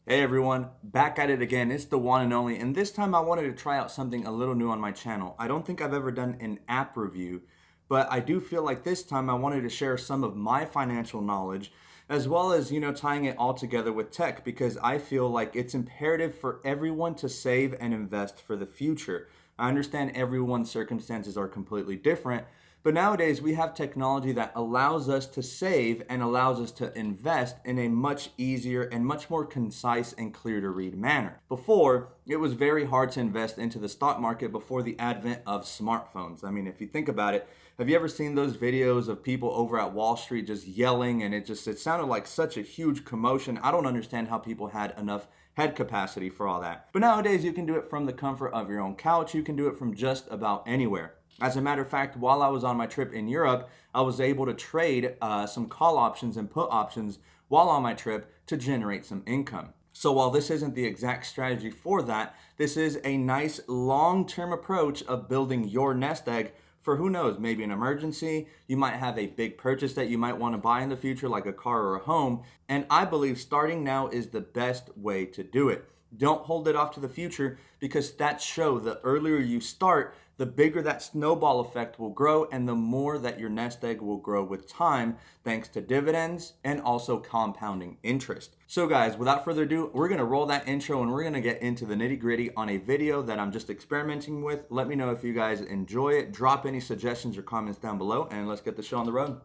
Hey everyone, back at it again. It's the one and only, and this time I wanted to try out something a little new on my channel. I don't think I've ever done an app review, but I do feel like this time I wanted to share some of my financial knowledge as well as, tying it all together with tech because I feel like it's imperative for everyone to save and invest for the future. I understand everyone's circumstances are completely different, but nowadays we have technology that allows us to save and allows us to invest in a much easier and much more concise and clear to read manner. Before, it was very hard to invest into the stock market before the advent of smartphones. I mean, if you think about it, have you ever seen those videos of people over at Wall Street just yelling and it sounded like such a huge commotion? I don't understand how people had enough head capacity for all that. But nowadays you can do it from the comfort of your own couch. You can do it from just about anywhere. As a matter of fact, while I was on my trip in Europe, I was able to trade some call options and put options while on my trip to generate some income. So while this isn't the exact strategy for that, this is a nice long-term approach of building your nest egg for who knows, maybe an emergency. You might have a big purchase that you might want to buy in the future, like a car or a home. And I believe starting now is the best way to do it. Don't hold it off to the future because stats show the earlier you start, the bigger that snowball effect will grow and the more that your nest egg will grow with time thanks to dividends and also compounding interest. So guys, without further ado, we're going to roll that intro and we're going to get into the nitty gritty on a video that I'm just experimenting with. Let me know if you guys enjoy it. Drop any suggestions or comments down below and let's get the show on the road.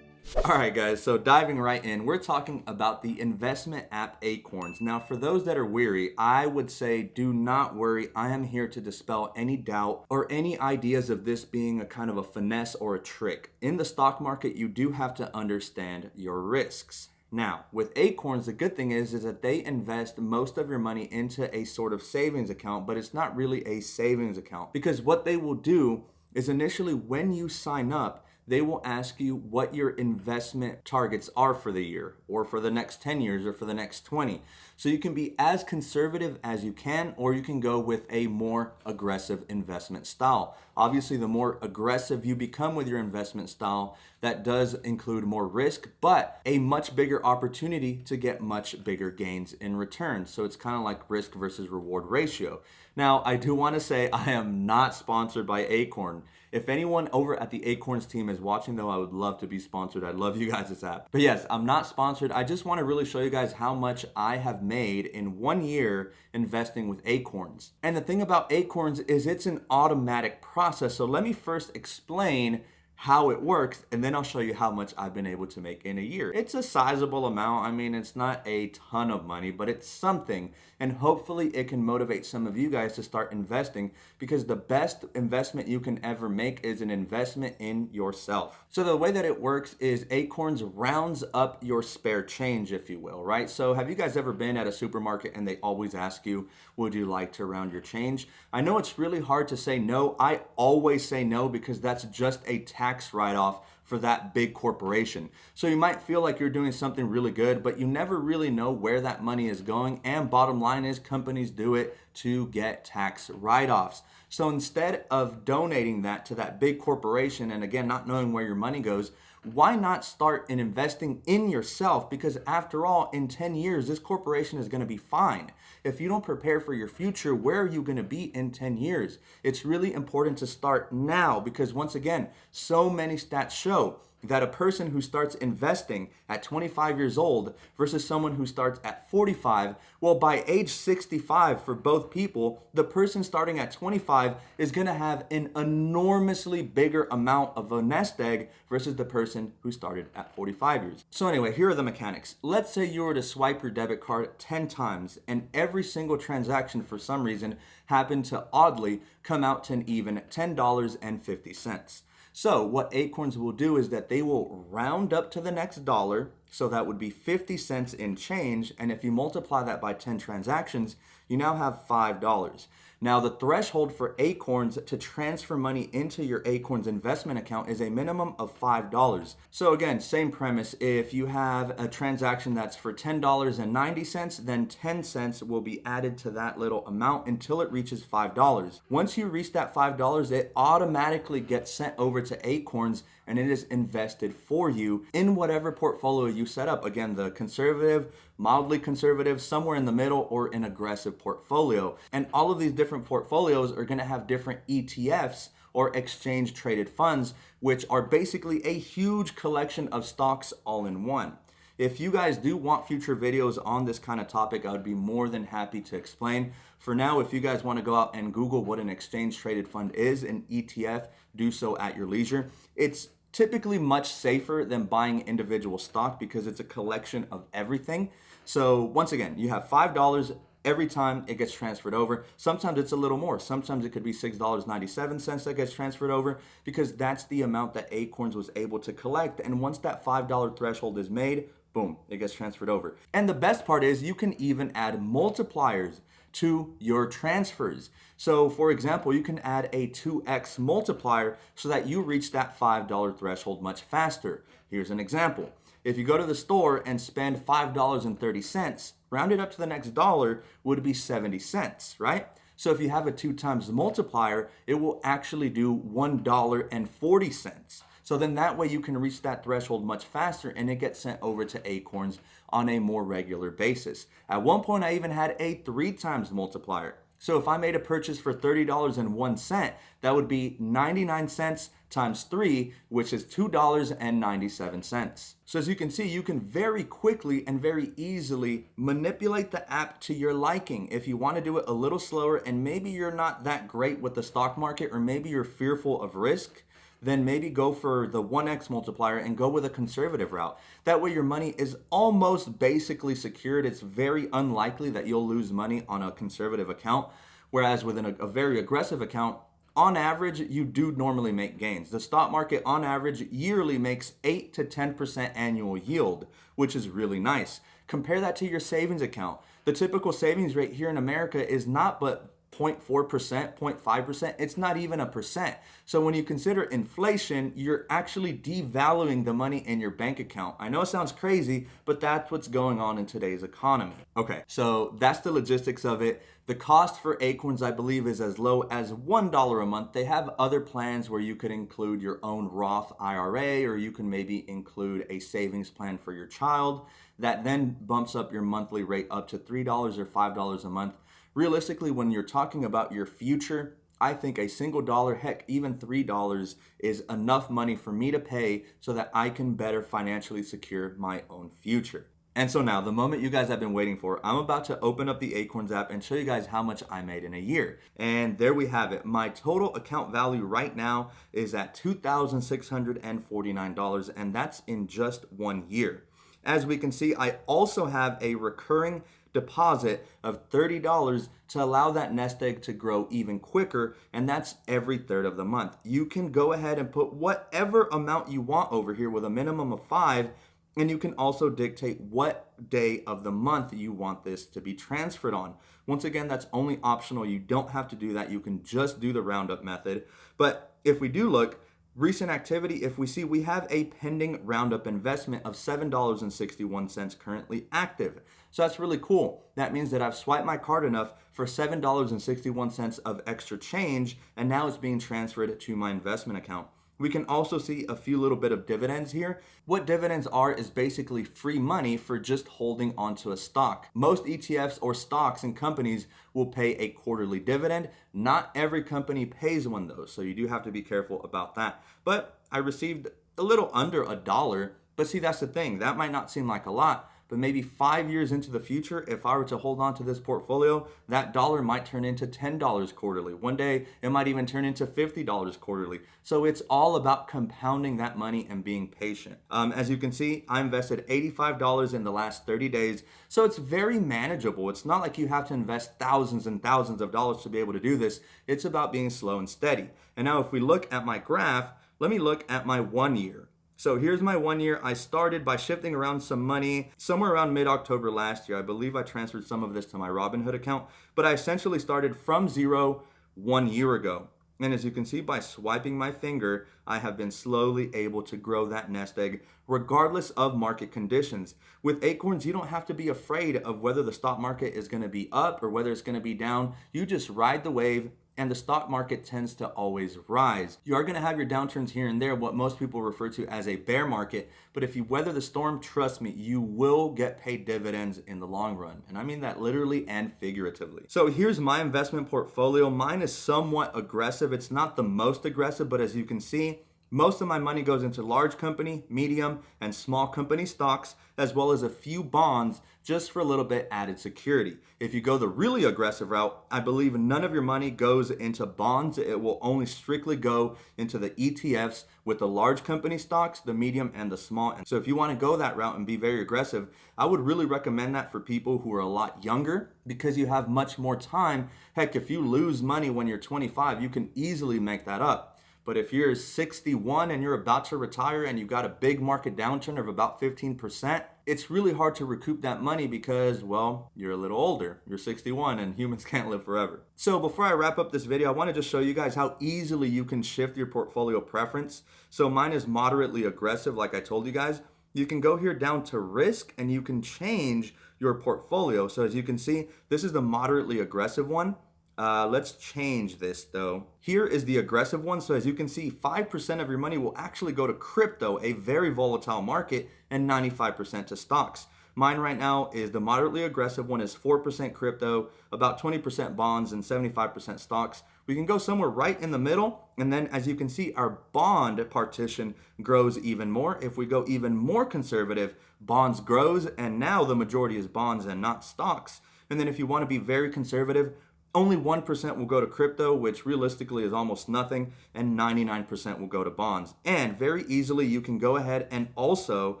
Alright guys, so diving right in, we're talking about the investment app Acorns. Now for those that are weary, I would say do not worry. I am here to dispel any doubt or any ideas of this being a kind of a finesse or a trick. In the stock market, you do have to understand your risks. Now, with Acorns, the good thing is that they invest most of your money into a sort of savings account, but it's not really a savings account because what they will do is initially when you sign up, they will ask you what your investment targets are for the year or for the next 10 years or for the next 20. So you can be as conservative as you can, or you can go with a more aggressive investment style. Obviously, the more aggressive you become with your investment style, that does include more risk, but a much bigger opportunity to get much bigger gains in return. So it's kind of like risk versus reward ratio. Now, I do want to say I am not sponsored by Acorn. If anyone over at the Acorns team is watching though, I would love to be sponsored. I'd love you guys' app. But yes, I'm not sponsored. I just want to really show you guys how much I have made in 1 year investing with Acorns. And the thing about Acorns is it's an automatic process. So let me first explain how it works, and then I'll show you how much I've been able to make in a year. It's a sizable amount. I mean, it's not a ton of money, but it's something. And hopefully it can motivate some of you guys to start investing because the best investment you can ever make is an investment in yourself. So the way that it works is Acorns rounds up your spare change, if you will, right? So have you guys ever been at a supermarket and they always ask you, would you like to round your change? I know it's really hard to say no. I always say no because that's just a tax write-off for that big corporation. So you might feel like you're doing something really good, but you never really know where that money is going. And bottom line is companies do it to get tax write-offs. So instead of donating that to that big corporation, and again, not knowing where your money goes, why not start in investing in yourself? Because after all, in 10 years, this corporation is going to be fine. If you don't prepare for your future, where are you going to be in 10 years? It's really important to start now because once again, so many stats show that a person who starts investing at 25 years old versus someone who starts at 45, well, by age 65 for both people, the person starting at 25 is going to have an enormously bigger amount of a nest egg versus the person who started at 45 years. So anyway, here are the mechanics. Let's say you were to swipe your debit card 10 times and every single transaction for some reason happened to oddly come out to an even $10.50. So what Acorns will do is that they will round up to the next dollar. So that would be 50 cents in change. And if you multiply that by 10 transactions, you now have $5. Now the threshold for Acorns to transfer money into your Acorns investment account is a minimum of $5. So again, same premise. If you have a transaction that's for $10.90, then 10 cents will be added to that little amount until it reaches $5. Once you reach that $5, it automatically gets sent over to Acorns and it is invested for you in whatever portfolio you set up. Again, the conservative, mildly conservative, somewhere in the middle, or an aggressive portfolio. And all of these different portfolios are going to have different ETFs or exchange traded funds, which are basically a huge collection of stocks all in one. If you guys do want future videos on this kind of topic, I would be more than happy to explain. For now, if you guys want to go out and Google what an exchange traded fund is, an ETF, do so at your leisure. It's typically much safer than buying individual stock because it's a collection of everything. So once again, you have $5 every time it gets transferred over. Sometimes it's a little more. Sometimes it could be $6.97 that gets transferred over, because that's the amount that Acorns was able to collect. And once that $5 threshold is made, boom, it gets transferred over. And the best part is you can even add multipliers to your transfers. So for example, you can add a 2x multiplier so that you reach that $5 threshold much faster. Here's an example. If you go to the store and spend $5.30, rounded up to the next dollar would be 70 cents, right? So if you have a 2 times multiplier, it will actually do $1.40. So then that way you can reach that threshold much faster, and it gets sent over to Acorns on a more regular basis. At one point, I even had a 3 times multiplier. So if I made a purchase for $30.01, that would be 99 cents times 3, which is $2.97. So as you can see, you can very quickly and very easily manipulate the app to your liking. If you want to do it a little slower and maybe you're not that great with the stock market, or maybe you're fearful of risk, then maybe go for the 1x multiplier and go with a conservative route. That way your money is almost basically secured. It's very unlikely that you'll lose money on a conservative account, whereas with a very aggressive account, on average, you do normally make gains. The stock market on average yearly makes 8 to 10% annual yield, which is really nice. Compare that to your savings account. The typical savings rate here in America is not but 0.4%, 0.5%, it's not even a percent. So when you consider inflation, you're actually devaluing the money in your bank account. I know it sounds crazy, but that's what's going on in today's economy. Okay, so that's the logistics of it. The cost for Acorns, I believe, is as low as $1 a month. They have other plans where you could include your own Roth IRA, or you can maybe include a savings plan for your child. That then bumps up your monthly rate up to $3 or $5 a month. Realistically, when you're talking about your future, I think a single dollar, heck, even $3 is enough money for me to pay so that I can better financially secure my own future. And so now, the moment you guys have been waiting for, I'm about to open up the Acorns app and show you guys how much I made in a year. And there we have it. My total account value right now is at $2,649, and that's in just 1 year. As we can see, I also have a recurring deposit of $30 to allow that nest egg to grow even quicker, and that's every third of the month. You can go ahead and put whatever amount you want over here with a minimum of 5, and you can also dictate what day of the month you want this to be transferred on. Once again, that's only optional. You don't have to do that. You can just do the roundup method. But if we do look, recent activity, if we see, we have a pending roundup investment of $7.61 currently active. So that's really cool. That means that I've swiped my card enough for $7.61 of extra change, and now it's being transferred to my investment account. We can also see a few little bit of dividends here. What dividends are is basically free money for just holding onto a stock. Most ETFs or stocks and companies will pay a quarterly dividend. Not every company pays one though, so you do have to be careful about that. But I received a little under $1. But see, that's the thing. That might not seem like a lot, but maybe 5 years into the future, if I were to hold on to this portfolio, that dollar might turn into $10 quarterly. One day, it might even turn into $50 quarterly. So it's all about compounding that money and being patient. As you can see, I invested $85 in the last 30 days. So it's very manageable. It's not like you have to invest thousands and thousands of dollars to be able to do this. It's about being slow and steady. And now if we look at my graph, let me look at my 1 year. So here's my 1 year. I started by shifting around some money somewhere around mid-October last year. I believe I transferred some of this to my Robinhood account, but I essentially started from zero 1 year ago. And as you can see by swiping my finger, I have been slowly able to grow that nest egg regardless of market conditions. With Acorns, you don't have to be afraid of whether the stock market is going to be up or whether it's going to be down. You just ride the wave and the stock market tends to always rise. You are going to have your downturns here and there, what most people refer to as a bear market, but if you weather the storm, trust me, you will get paid dividends in the long run. And I mean that literally and figuratively. So here's my investment portfolio. Mine is somewhat aggressive. It's not the most aggressive, but as you can see, most of my money goes into large company, medium, and small company stocks, as well as a few bonds just for a little bit added security. If you go the really aggressive route, I believe none of your money goes into bonds. It will only strictly go into the ETFs with the large company stocks, the medium, and the small. And so if you want to go that route and be very aggressive, I would really recommend that for people who are a lot younger because you have much more time. Heck, if you lose money when you're 25, you can easily make that up. But if you're 61 and you're about to retire and you've got a big market downturn of about 15%, it's really hard to recoup that money because, well, you're a little older. You're 61 and humans can't live forever. So before I wrap up this video, I want to just show you guys how easily you can shift your portfolio preference. So mine is moderately aggressive, like I told you guys. You can go here down to risk and you can change your portfolio. So as you can see, this is the moderately aggressive one. Let's change this though. Here is the aggressive one. So as you can see, 5% of your money will actually go to crypto, a very volatile market, and 95% to stocks. Mine right now is the moderately aggressive one is 4% crypto, about 20% bonds, and 75% stocks. We can go somewhere right in the middle. And then as you can see, our bond partition grows even more. If we go even more conservative, bonds grows. And now the majority is bonds and not stocks. And then if you want to be very conservative, only 1% will go to crypto, which realistically is almost nothing, and 99% will go to bonds. And very easily, you can go ahead and also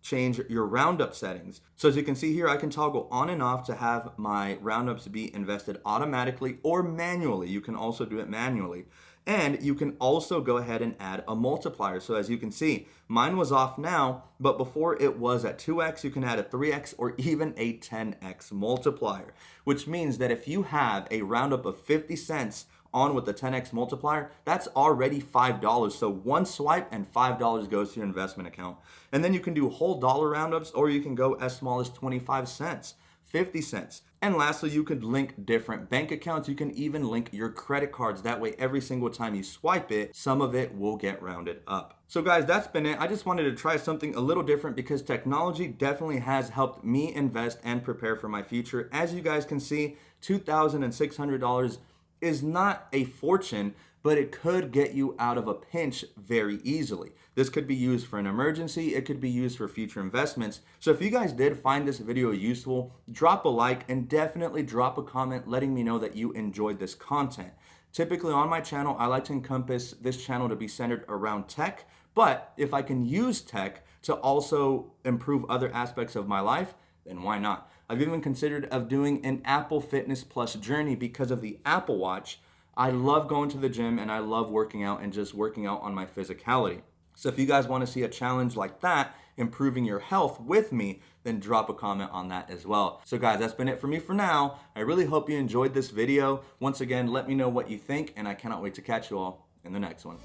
change your roundup settings. So as you can see here, I can toggle on and off to have my roundups be invested automatically or manually. You can also do it manually. And you can also go ahead and add a multiplier. So as you can see, mine was off now, but before it was at 2x, you can add a 3x or even a 10x multiplier, which means that if you have a roundup of 50 cents on with the 10x multiplier, that's already $5. So one swipe and $5 goes to your investment account. And then you can do whole dollar roundups, or you can go as small as 25 cents. 50 cents. And lastly, you could link different bank accounts. You can even link your credit cards. That way, every single time you swipe it, some of it will get rounded up. So guys, that's been it. I just wanted to try something a little different because technology definitely has helped me invest and prepare for my future. As you guys can see, $2,600 is not a fortune, but it could get you out of a pinch very easily. This could be used for an emergency. It could be used for future investments. So if you guys did find this video useful, drop a like and definitely drop a comment letting me know that you enjoyed this content. Typically on my channel, I like to encompass this channel to be centered around tech, but if I can use tech to also improve other aspects of my life, then why not? I've even considered of doing an Apple Fitness Plus journey because of the Apple Watch. I love going to the gym and I love working out and just working out on my physicality. So if you guys want to see a challenge like that, improving your health with me, then drop a comment on that as well. So guys, that's been it for me for now. I really hope you enjoyed this video. Once again, let me know what you think and I cannot wait to catch you all in the next one.